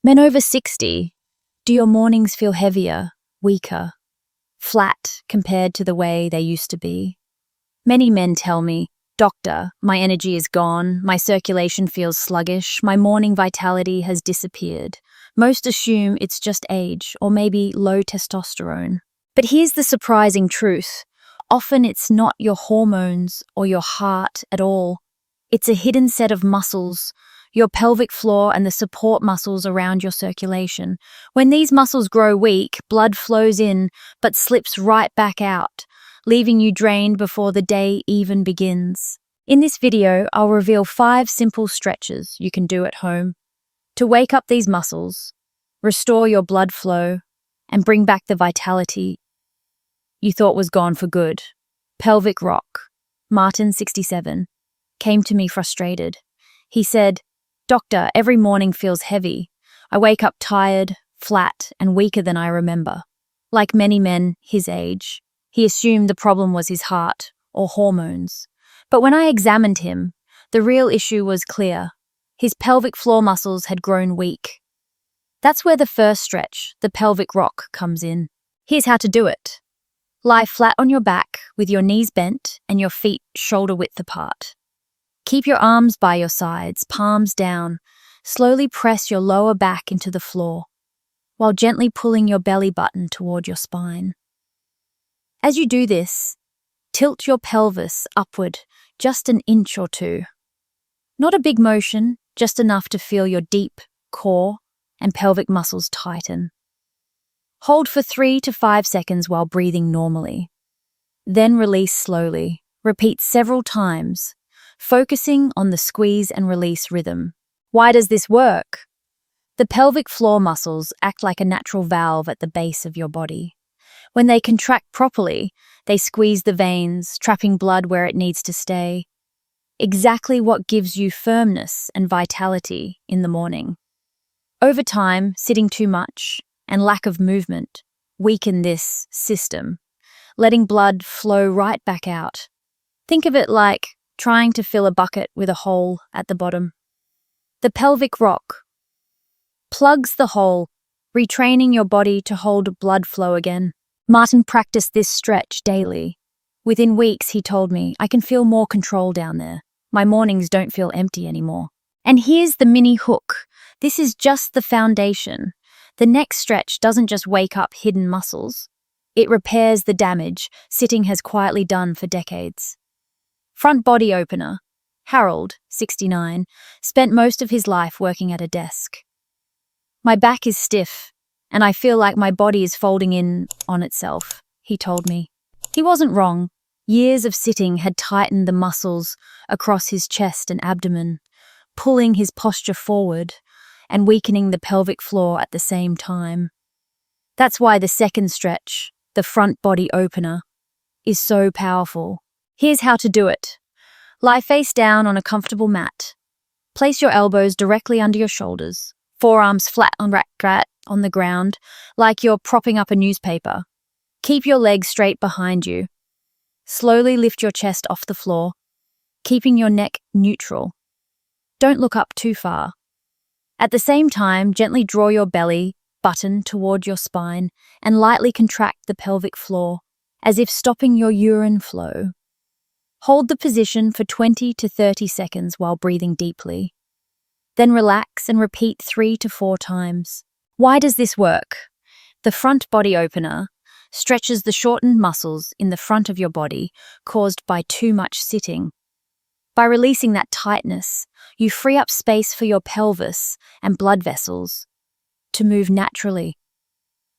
Men over 60, do your mornings feel heavier, weaker, flat compared to the way they used to be? Many men tell me, "Doctor, my energy is gone, my circulation feels sluggish, my morning vitality has disappeared." Most assume it's just age or maybe low testosterone. But here's the surprising truth. Often it's not your hormones or your heart at all. It's a hidden set of muscles, your pelvic floor and the support muscles around your circulation. When these muscles grow weak, blood flows in but slips right back out, leaving you drained before the day even begins. In this video, I'll reveal 5 simple stretches you can do at home to wake up these muscles, restore your blood flow, and bring back the vitality you thought was gone for good. Pelvic Rock. Martin, 67, came to me frustrated. He said, "Doctor, every morning feels heavy. I wake up tired, flat, and weaker than I remember." Like many men his age, he assumed the problem was his heart or hormones. But when I examined him, the real issue was clear. His pelvic floor muscles had grown weak. That's where the first stretch, the pelvic rock, comes in. Here's how to do it. Lie flat on your back with your knees bent and your feet shoulder-width apart. Keep your arms by your sides, palms down. Slowly press your lower back into the floor, while gently pulling your belly button toward your spine. As you do this, tilt your pelvis upward just an inch or two. Not a big motion, just enough to feel your deep core and pelvic muscles tighten. Hold for 3 to 5 seconds while breathing normally. Then release slowly. Repeat several times, focusing on the squeeze and release rhythm. Why does this work? The pelvic floor muscles act like a natural valve at the base of your body. When they contract properly, they squeeze the veins, trapping blood where it needs to stay. Exactly what gives you firmness and vitality in the morning. Over time, sitting too much and lack of movement weaken this system, letting blood flow right back out. Think of it like trying to fill a bucket with a hole at the bottom. The pelvic rock plugs the hole, retraining your body to hold blood flow again. Martin practiced this stretch daily. Within weeks, he told me, "I can feel more control down there. My mornings don't feel empty anymore." And here's the mini hook. This is just the foundation. The next stretch doesn't just wake up hidden muscles. It repairs the damage sitting has quietly done for decades. Front body opener. Harold, 69, spent most of his life working at a desk. "My back is stiff, and I feel like my body is folding in on itself," he told me. He wasn't wrong. Years of sitting had tightened the muscles across his chest and abdomen, pulling his posture forward and weakening the pelvic floor at the same time. That's why the second stretch, the front body opener, is so powerful. Here's how to do it. Lie face down on a comfortable mat. Place your elbows directly under your shoulders, forearms flat on the ground, like you're propping up a newspaper. Keep your legs straight behind you. Slowly lift your chest off the floor, keeping your neck neutral. Don't look up too far. At the same time, gently draw your belly button toward your spine and lightly contract the pelvic floor, as if stopping your urine flow. Hold the position for 20 to 30 seconds while breathing deeply. Then relax and repeat 3 to 4 times. Why does this work? The front body opener stretches the shortened muscles in the front of your body caused by too much sitting. By releasing that tightness, you free up space for your pelvis and blood vessels to move naturally.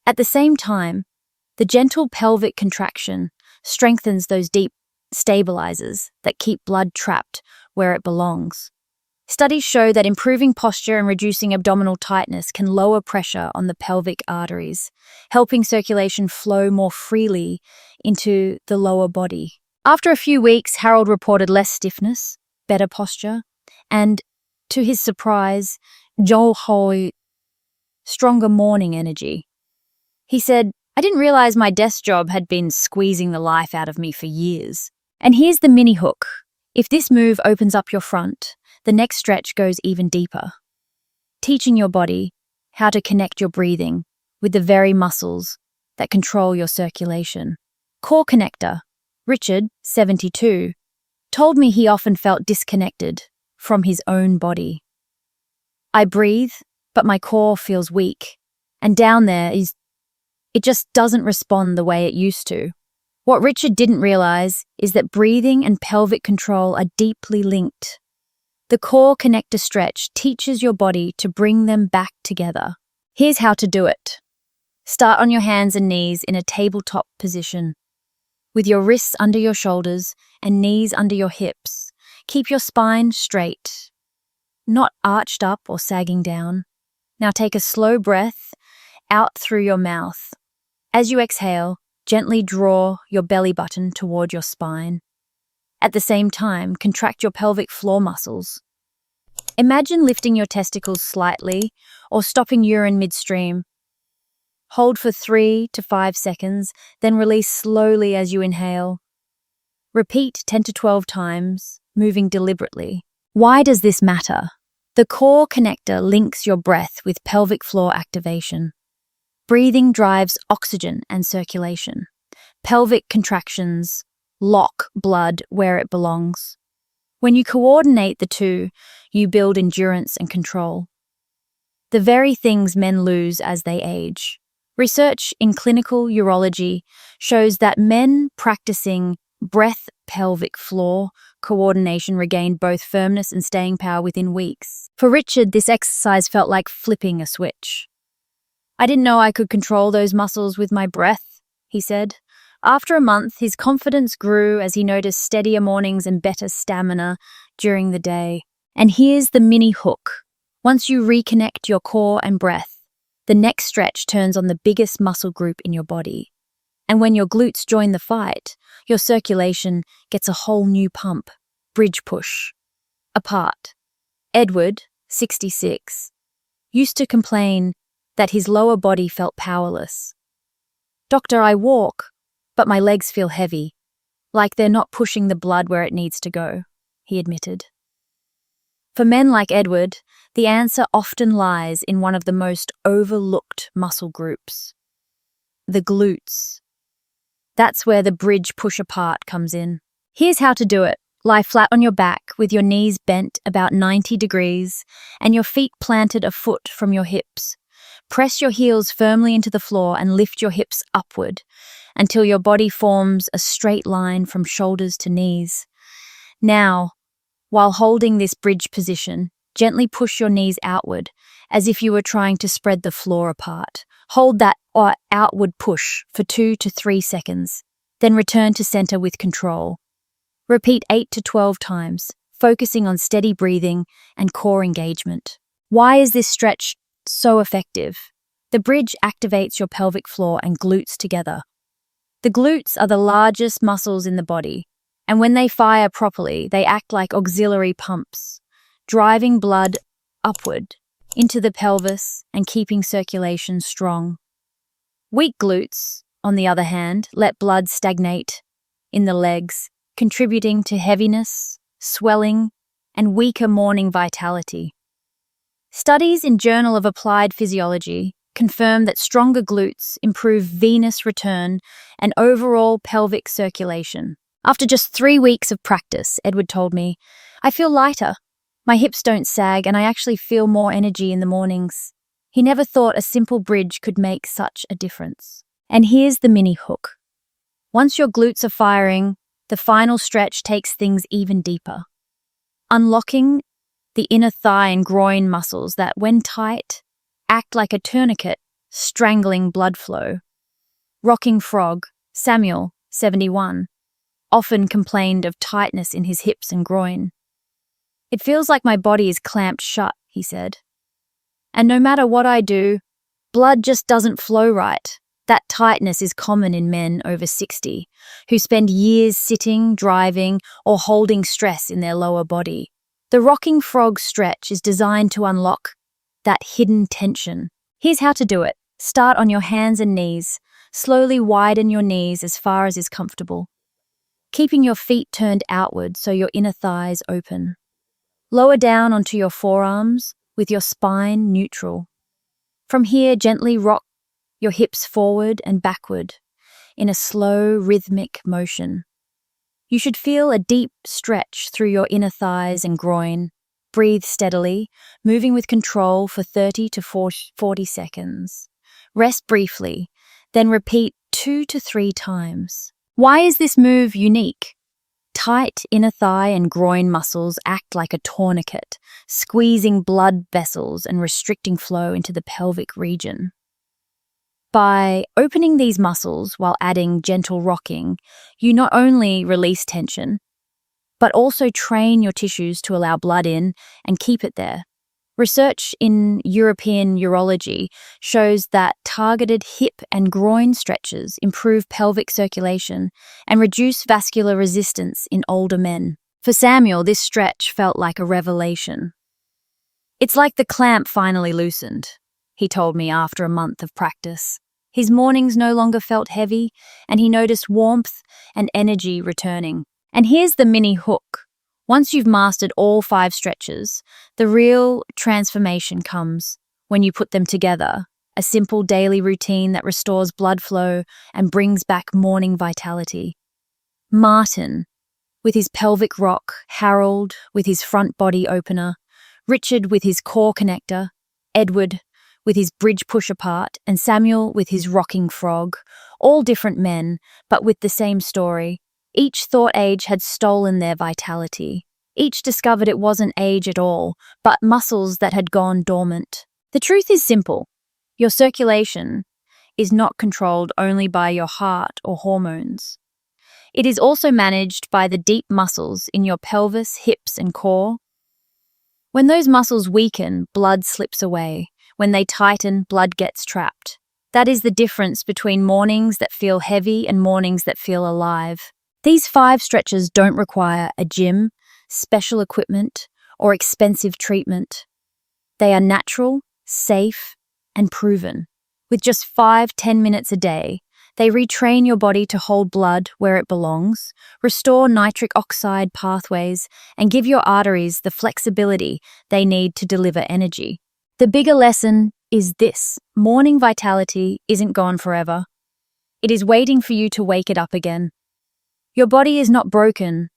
At the same time, the gentle pelvic contraction strengthens those deep stabilizers that keep blood trapped where it belongs. Studies show that improving posture and reducing abdominal tightness can lower pressure on the pelvic arteries, helping circulation flow more freely into the lower body. After a few weeks, Harold reported less stiffness, better posture, and, to his surprise, stronger morning energy. He said, "I didn't realize my desk job had been squeezing the life out of me for years." And here's the mini hook. If this move opens up your front, the next stretch goes even deeper, teaching your body how to connect your breathing with the very muscles that control your circulation. Core connector, Richard, 72, told me he often felt disconnected from his own body. I breathe, but my core feels weak, and down there it just doesn't respond the way it used to. What Richard didn't realize is that breathing and pelvic control are deeply linked. The core connector stretch teaches your body to bring them back together. Here's how to do it. Start on your hands and knees in a tabletop position. With your wrists under your shoulders and knees under your hips, keep your spine straight, not arched up or sagging down. Now take a slow breath out through your mouth. As you exhale, gently draw your belly button toward your spine. At the same time, contract your pelvic floor muscles. Imagine lifting your testicles slightly or stopping urine midstream. Hold for 3 to 5 seconds, then release slowly as you inhale. Repeat 10 to 12 times, moving deliberately. Why does this matter? The core connector links your breath with pelvic floor activation. Breathing drives oxygen and circulation. Pelvic contractions lock blood where it belongs. When you coordinate the two, you build endurance and control. The very things men lose as they age. Research in clinical urology shows that men practicing breath pelvic floor coordination regained both firmness and staying power within weeks. For Richard, this exercise felt like flipping a switch. I didn't know I could control those muscles with my breath, he said. After a month, his confidence grew as he noticed steadier mornings and better stamina during the day. And here's the mini hook. Once you reconnect your core and breath, the next stretch turns on the biggest muscle group in your body. And when your glutes join the fight, your circulation gets a whole new pump. Bridge push. Apart. Edward, 66, used to complain that his lower body felt powerless. "Doctor, I walk, but my legs feel heavy, like they're not pushing the blood where it needs to go," he admitted. For men like Edward, the answer often lies in one of the most overlooked muscle groups, the glutes. That's where the bridge push apart comes in. Here's how to do it. Lie flat on your back with your knees bent about 90 degrees and your feet planted a foot from your hips. Press your heels firmly into the floor and lift your hips upward until your body forms a straight line from shoulders to knees. Now, while holding this bridge position, gently push your knees outward as if you were trying to spread the floor apart. Hold that outward push for 2 to 3 seconds, then return to center with control. Repeat 8 to 12 times, focusing on steady breathing and core engagement. Why is this stretch so effective? The bridge activates your pelvic floor and glutes together. The glutes are the largest muscles in the body, and when they fire properly, they act like auxiliary pumps, driving blood upward into the pelvis and keeping circulation strong. Weak glutes, on the other hand, let blood stagnate in the legs, contributing to heaviness, swelling, and weaker morning vitality. Studies in Journal of Applied Physiology confirm that stronger glutes improve venous return and overall pelvic circulation. After just 3 weeks of practice, Edward told me, "I feel lighter. My hips don't sag and I actually feel more energy in the mornings." He never thought a simple bridge could make such a difference. And here's the mini hook. Once your glutes are firing, the final stretch takes things even deeper. Unlocking the inner thigh and groin muscles that, when tight, act like a tourniquet, strangling blood flow. Rocking frog, Samuel, 71, often complained of tightness in his hips and groin. "It feels like my body is clamped shut," he said. "And no matter what I do, blood just doesn't flow right." That tightness is common in men over 60, who spend years sitting, driving, or holding stress in their lower body. The rocking frog stretch is designed to unlock that hidden tension. Here's how to do it. Start on your hands and knees. Slowly widen your knees as far as is comfortable, keeping your feet turned outward so your inner thighs open. Lower down onto your forearms with your spine neutral. From here, gently rock your hips forward and backward in a slow, rhythmic motion. You should feel a deep stretch through your inner thighs and groin. Breathe steadily, moving with control for 30 to 40 seconds. Rest briefly, then repeat 2 to 3 times. Why is this move unique? Tight inner thigh and groin muscles act like a tourniquet, squeezing blood vessels and restricting flow into the pelvic region. By opening these muscles while adding gentle rocking, you not only release tension, but also train your tissues to allow blood in and keep it there. Research in European urology shows that targeted hip and groin stretches improve pelvic circulation and reduce vascular resistance in older men. For Samuel, this stretch felt like a revelation. "It's like the clamp finally loosened," he told me after a month of practice. His mornings no longer felt heavy, and he noticed warmth and energy returning. And here's the mini hook. Once you've mastered all 5 stretches, the real transformation comes when you put them together, a simple daily routine that restores blood flow and brings back morning vitality. Martin, with his pelvic rock, Harold, with his front body opener, Richard with his core connector, Edward with his bridge push apart, and Samuel with his rocking frog, all different men, but with the same story. Each thought age had stolen their vitality. Each discovered it wasn't age at all, but muscles that had gone dormant. The truth is simple. Your circulation is not controlled only by your heart or hormones. It is also managed by the deep muscles in your pelvis, hips, and core. When those muscles weaken, blood slips away. When they tighten, blood gets trapped. That is the difference between mornings that feel heavy and mornings that feel alive. These 5 stretches don't require a gym, special equipment, or expensive treatment. They are natural, safe, and proven. With just 5-10 minutes a day, they retrain your body to hold blood where it belongs, restore nitric oxide pathways, and give your arteries the flexibility they need to deliver energy. The bigger lesson is this: morning vitality isn't gone forever. It is waiting for you to wake it up again. Your body is not broken.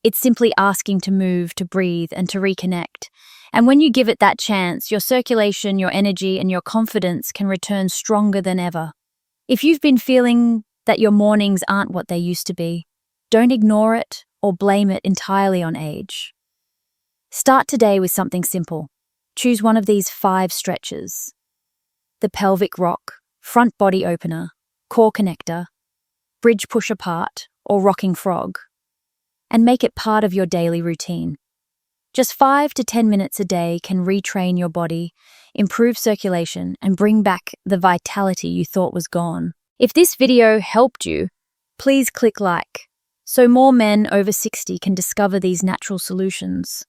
It's simply asking to move, to breathe, and to reconnect. And when you give it that chance, your circulation, your energy, and your confidence can return stronger than ever. If you've been feeling that your mornings aren't what they used to be, don't ignore it or blame it entirely on age. Start today with something simple. Choose one of these 5 stretches: the pelvic rock, front body opener, core connector, bridge push apart, or rocking frog, and make it part of your daily routine. Just 5 to 10 minutes a day can retrain your body, improve circulation, and bring back the vitality you thought was gone. If this video helped you, please click like, so more men over 60 can discover these natural solutions.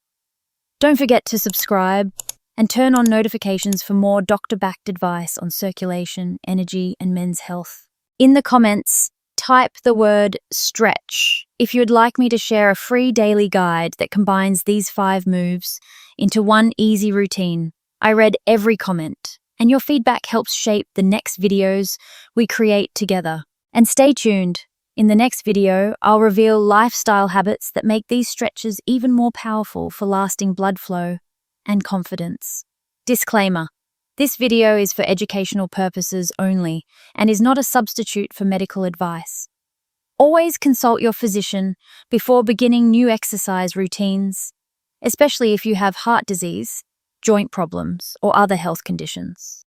Don't forget to subscribe and turn on notifications for more doctor-backed advice on circulation, energy, and men's health. In the comments, type the word stretch if you'd like me to share a free daily guide that combines these 5 moves into one easy routine. I read every comment, and your feedback helps shape the next videos we create together. And stay tuned. In the next video, I'll reveal lifestyle habits that make these stretches even more powerful for lasting blood flow and confidence. Disclaimer: this video is for educational purposes only and is not a substitute for medical advice. Always consult your physician before beginning new exercise routines, especially if you have heart disease, joint problems, or other health conditions.